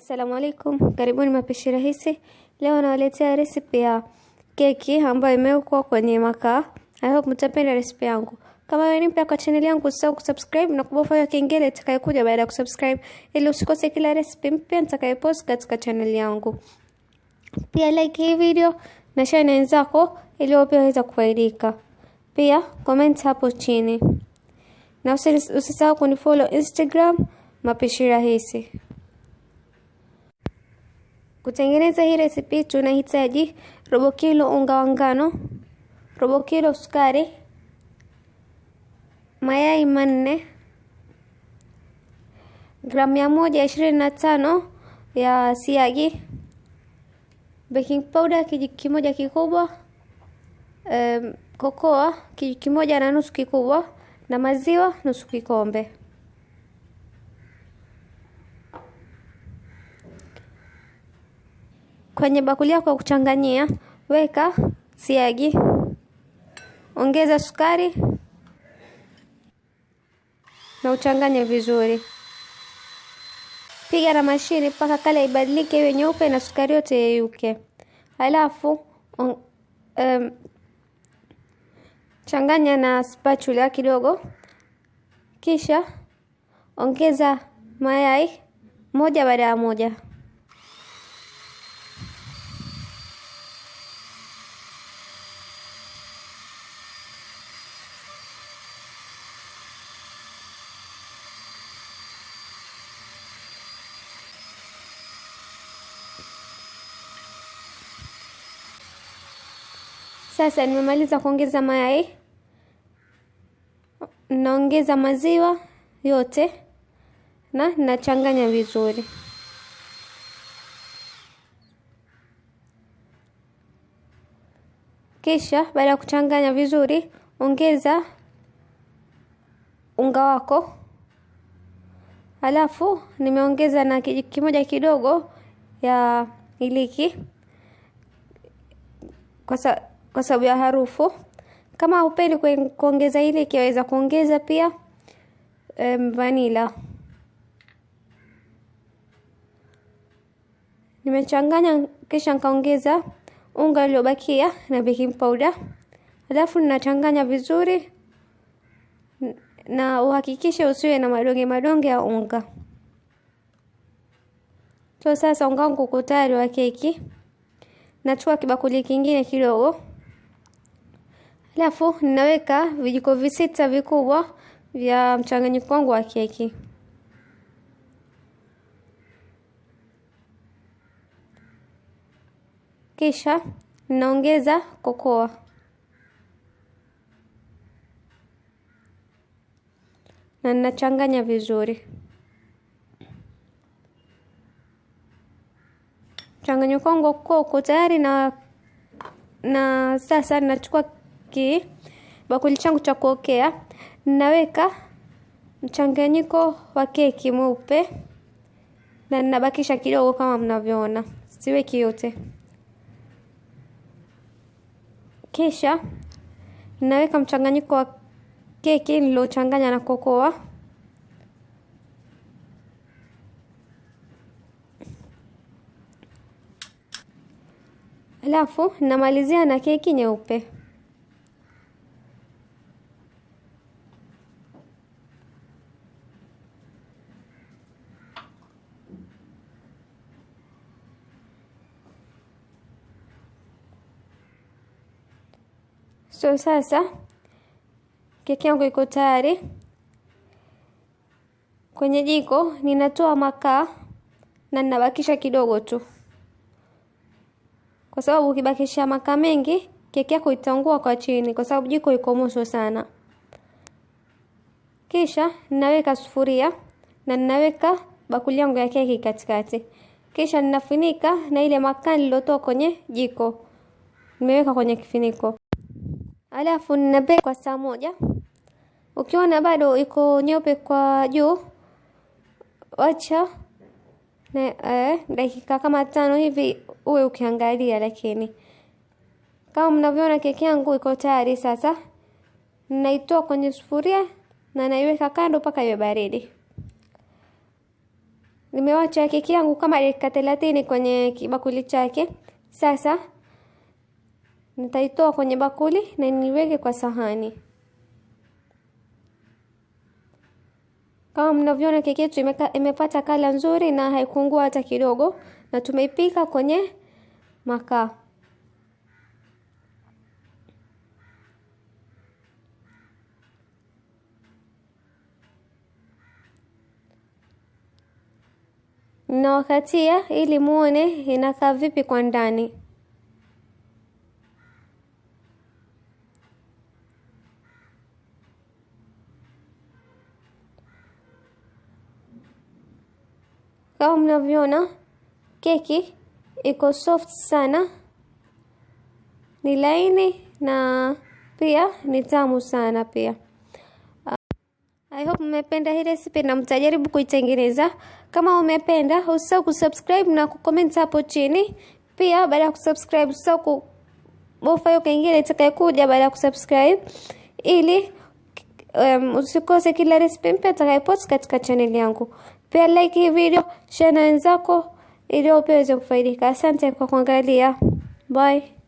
Assalamu alaikum, karibuni mapishi rahisi. Leo nawaletea recipe ya keki ambayo imewekwa kwenye makaa. I hope mtapenda recipe yangu. Kama wewe ni mpya kwa channel yangu, usisahau kusubscribe na kubofya kengele itakayokuja baada ya kusubscribe ili usikose kila recipe mpya nitakayopost katika channel yangu. Pia like hii video na share na wenzako ili wao pia waweze kufaidika. Pia comment hapo chini. Na usisahau kunifollow Instagram mapishi rahisi. Kutengeneza hii recipe tunahitaji robo kilo unga wa ngano, robo kilo sukari, mayai manne, gramu 125 ya siagi, baking powder kijiko kimoja kikubwa, kokoa kijiko kimoja na nusu kikubwa na maziwa nusu kikombe. Kwenye bakuli yako ya kuchanganyia, weka siagi, ongeza sukari na uchanganye vizuri. Piga na mashini mpaka kala ibadilike iwe nyeupe na sukari yote yeyuke. Halafu changanya na spatula kidogo. Kisha ongeza mayai moja baada ya moja. Sasa nimemaliza kuongeza mayai. Naongeza maziwa yote na nachanganya vizuri. Kisha baada ya kuchanganya vizuri, ongeza unga wako. Halafu nimeongeza na kijiko kimoja kidogo ya iliki kwa sababu ya harufu. Kama hupendi kuongeza iliki, waweza kuongeza pia vanilla. Nimechanganya kisha nikaongeza unga uliobakia na baking powder. Halafu ninachanganya vizuri na uhakikishe usiwe na madonge ya unga. Sasa unga wangu uko tayari wa keki. Nachukua kibakuli kingine kidogo. Halafu ninaweka vijiko visita vikubwa vya mchanganyiko wangu wa keki. Kisha ninaongeza kokoa. Na ninachanganya vizuri. Mchanganyiko wangu uko tayari na sasa ninachukua bakuli changu cha kuokea. Ninaweka mchanganyiko wa keki mweupe na ninabakisha kidogo kama mnavyoona. Siweki yote. Kisha ninaweka mchanganyiko wa keki niliochanganya na kokoa. Halafu namalizia na keki nyeupe. Sasa keki yangu iko tayari. Kwenye jiko ninatoa makaa na ninabakisha kidogo tu. Kwa sababu ukibakisha makaa mengi, keki yako itaungua kwa chini kwa sababu jiko iko moto sana. Kisha ninaweka sufuria na ninaweka bakuli yangu ya keki katikati. Kisha ninafunika na ile makaa niliyotoa kwenye jiko. Nimeweka kwenye kifuniko. Halafu ninabeka kwa saa moja. Ukiona bado iko nyeupe kwa juu, acha na dakika kama 5 hivi uwe ukiangalia, lakini kama mnavyoona keki yangu iko tayari sasa. Ninaitoa kwenye sufuria na naiweka kando mpaka iwe baridi. Nimewacha keki yangu kama dakika 30 kwenye kibakuli chake. Sasa nitaitoa kwenye bakuli na niweke kwa sahani. Kama mnavyoona keki yetu imepata kala nzuri na haikungua hata kidogo, na tumeipika kwenye makaa. Na wakatia ili muone inakaa vipi kwa ndani. Kama mnavyoona keki iko soft sana, ni laini na pia ni tamu sana pia. I hope mmependa hii recipe na mtajaribu kuitengeneza. Kama umependa, usisahau kusubscribe na kucomment hapo chini. Pia baada ya kusubscribe, usisahau kubofya hiyo kengele itakayokuja baada ya kusubscribe ili usikose kila recipe mpya nitakayopost katika channel yangu. Pia like hii video, share na wenzako ili wapate kufaidika. Asante kwa kuangalia. Bye.